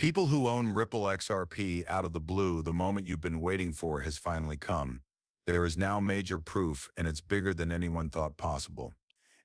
People who own Ripple XRP out of the blue, the moment you've been waiting for has finally come. There is now major proof, and it's bigger than anyone thought possible.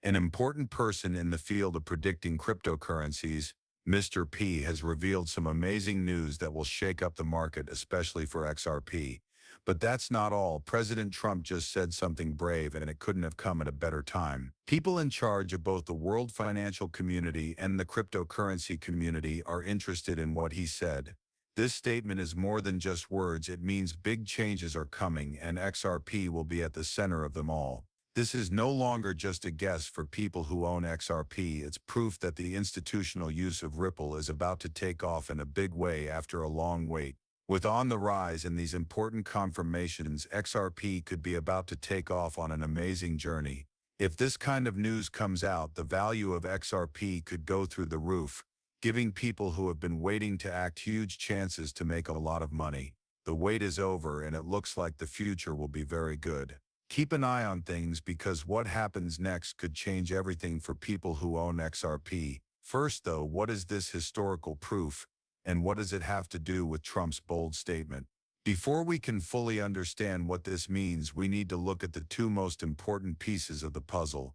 An important person in the field of predicting cryptocurrencies, Mr. P, has revealed some amazing news that will shake up the market, especially for XRP. But that's not all. President Trump just said something brave, and it couldn't have come at a better time. People in charge of both the world financial community and the cryptocurrency community are interested in what he said. This statement is more than just words. It means big changes are coming, and XRP will be at the center of them all. This is no longer just a guess for people who own XRP. It's proof that the institutional use of Ripple is about to take off in a big way after a long wait. With on the rise and these important confirmations, XRP could be about to take off on an amazing journey. If this kind of news comes out, the value of XRP could go through the roof, giving people who have been waiting to act huge chances to make a lot of money. The wait is over, and it looks like the future will be very good. Keep an eye on things, because what happens next could change everything for people who own XRP. First though, what is this historical proof? And what does it have to do with Trump's bold statement? Before we can fully understand what this means, we need to look at the two most important pieces of the puzzle.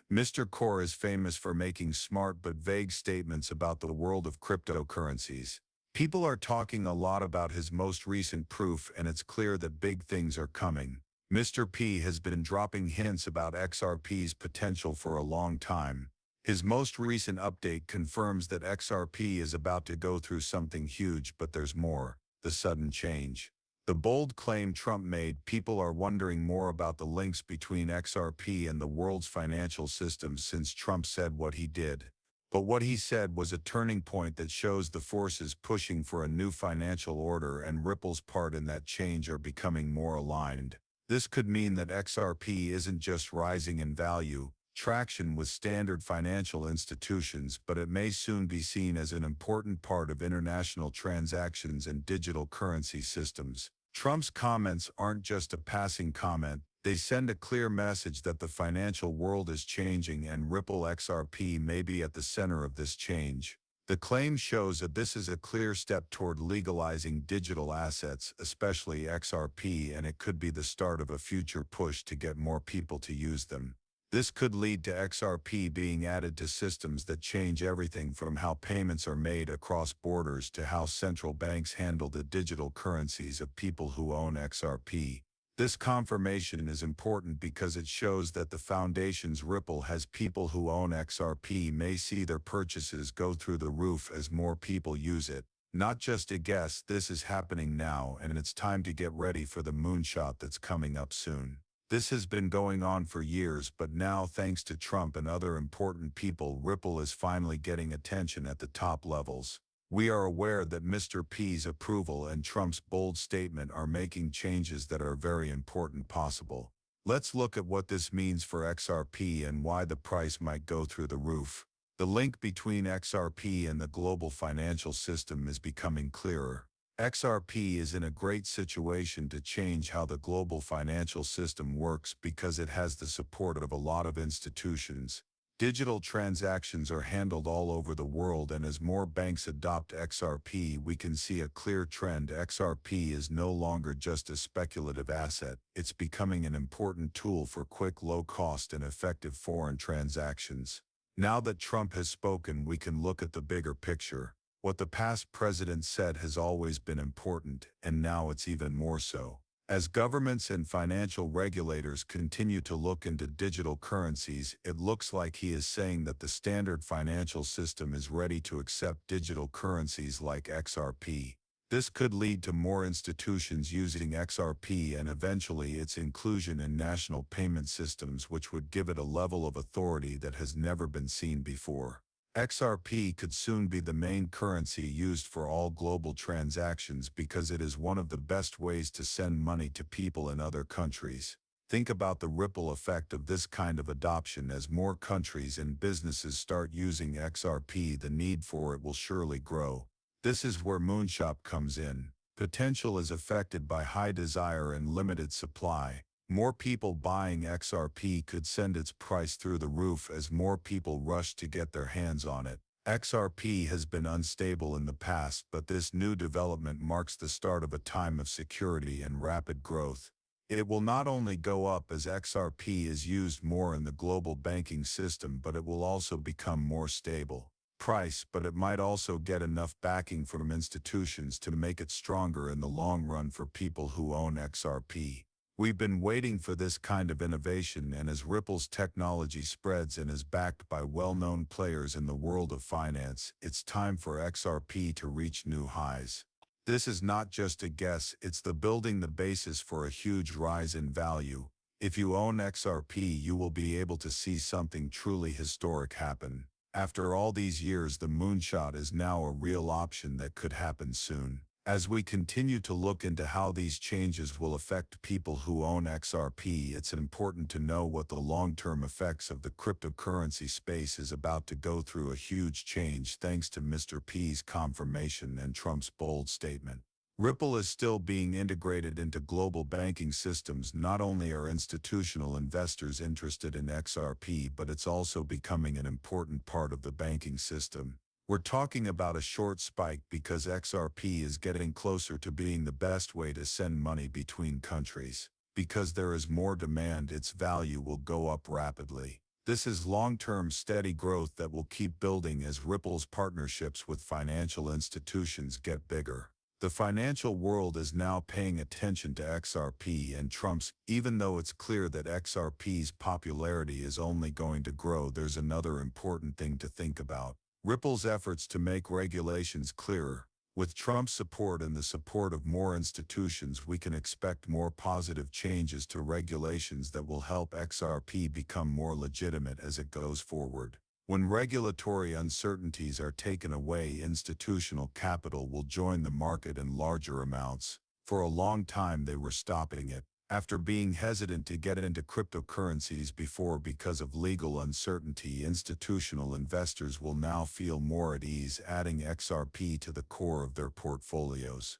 Mr. Core is famous for making smart but vague statements about the world of cryptocurrencies. People are talking a lot about his most recent proof, and it's clear that big things are coming. Mr. P has been dropping hints about XRP's potential for a long time. His most recent update confirms that XRP is about to go through something huge, but there's more: the sudden change. The bold claim Trump made. People are wondering more about the links between XRP and the world's financial system since Trump said what he did. But what he said was a turning point that shows the forces pushing for a new financial order, and Ripple's part in that change are becoming more aligned. This could mean that XRP isn't just rising in value, traction with standard financial institutions, but it may soon be seen as an important part of international transactions and digital currency systems. Trump's comments aren't just a passing comment. They send a clear message that the financial world is changing, and Ripple XRP may be at the center of this change. The claim shows that this is a clear step toward legalizing digital assets, especially XRP, and it could be the start of a future push to get more people to use them. This could lead to XRP being added to systems that change everything from how payments are made across borders to how central banks handle the digital currencies of people who own XRP. This confirmation is important because it shows that the foundations Ripple has. People who own XRP may see their purchases go through the roof as more people use it. Not just a guess, this is happening now, and it's time to get ready for the moonshot that's coming up soon. This has been going on for years, but now, thanks to Trump and other important people, Ripple is finally getting attention at the top levels. We are aware that Mr. P's approval and Trump's bold statement are making changes that are very important possible. Let's look at what this means for XRP and why the price might go through the roof. The link between XRP and the global financial system is becoming clearer. XRP is in a great situation to change how the global financial system works because it has the support of a lot of institutions. Digital transactions are handled all over the world, and as more banks adopt XRP, we can see a clear trend. XRP is no longer just a speculative asset. It's becoming an important tool for quick, low-cost, and effective foreign transactions. Now that Trump has spoken, we can look at the bigger picture. What the past president said has always been important, and now it's even more so. As governments and financial regulators continue to look into digital currencies, it looks like he is saying that the standard financial system is ready to accept digital currencies like XRP. This could lead to more institutions using XRP and eventually its inclusion in national payment systems, which would give it a level of authority that has never been seen before. XRP could soon be the main currency used for all global transactions because it is one of the best ways to send money to people in other countries. Think about the ripple effect of this kind of adoption. As more countries and businesses start using XRP, the need for it will surely grow. This is where Moonshot comes in. Potential is affected by high desire and limited supply. More people buying XRP could send its price through the roof as more people rush to get their hands on it. XRP has been unstable in the past, but this new development marks the start of a time of security and rapid growth. It will not only go up as XRP is used more in the global banking system, but it will also become more stable. But it might also get enough backing from institutions to make it stronger in the long run for people who own XRP. We've been waiting for this kind of innovation, and as Ripple's technology spreads and is backed by well-known players in the world of finance, it's time for XRP to reach new highs. This is not just a guess, it's building the basis for a huge rise in value. If you own XRP, you will be able to see something truly historic happen. After all these years, the moonshot is now a real option that could happen soon. As we continue to look into how these changes will affect people who own XRP, it's important to know what the long-term effects of the cryptocurrency space is about to go through a huge change thanks to Mr. P's confirmation and Trump's bold statement. Ripple is still being integrated into global banking systems. Not only are institutional investors interested in XRP, but it's also becoming an important part of the banking system. We're talking about a short spike because XRP is getting closer to being the best way to send money between countries. Because there is more demand, its value will go up rapidly. This is long-term steady growth that will keep building as Ripple's partnerships with financial institutions get bigger. The financial world is now paying attention to XRP and Trump's. Even though it's clear that XRP's popularity is only going to grow, there's another important thing to think about. Ripple's efforts to make regulations clearer. With Trump's support and the support of more institutions, we can expect more positive changes to regulations that will help XRP become more legitimate as it goes forward. When regulatory uncertainties are taken away, institutional capital will join the market in larger amounts. For a long time they were stopping it. After being hesitant to get into cryptocurrencies before because of legal uncertainty, institutional investors will now feel more at ease adding XRP to the core of their portfolios.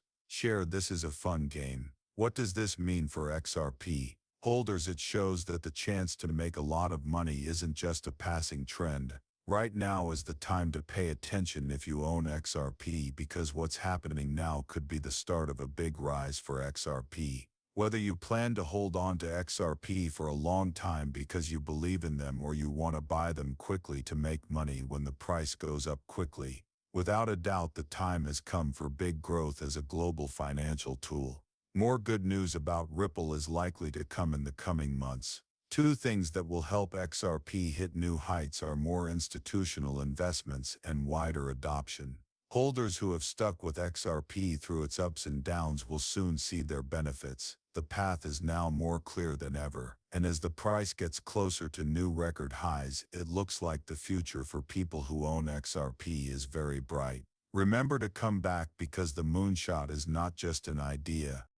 This is a fun game. What does this mean for XRP holders? It shows that the chance to make a lot of money isn't just a passing trend. Right now is the time to pay attention if you own XRP, because what's happening now could be the start of a big rise for XRP. Whether you plan to hold on to XRP for a long time because you believe in them, or you want to buy them quickly to make money when the price goes up quickly, without a doubt the time has come for big growth as a global financial tool. More good news about Ripple is likely to come in the coming months. Two things that will help XRP hit new heights are more institutional investments and wider adoption. Holders who have stuck with XRP through its ups and downs will soon see their benefits. The path is now more clear than ever, and as the price gets closer to new record highs, it looks like the future for people who own XRP is very bright. Remember to come back, because the moonshot is not just an idea,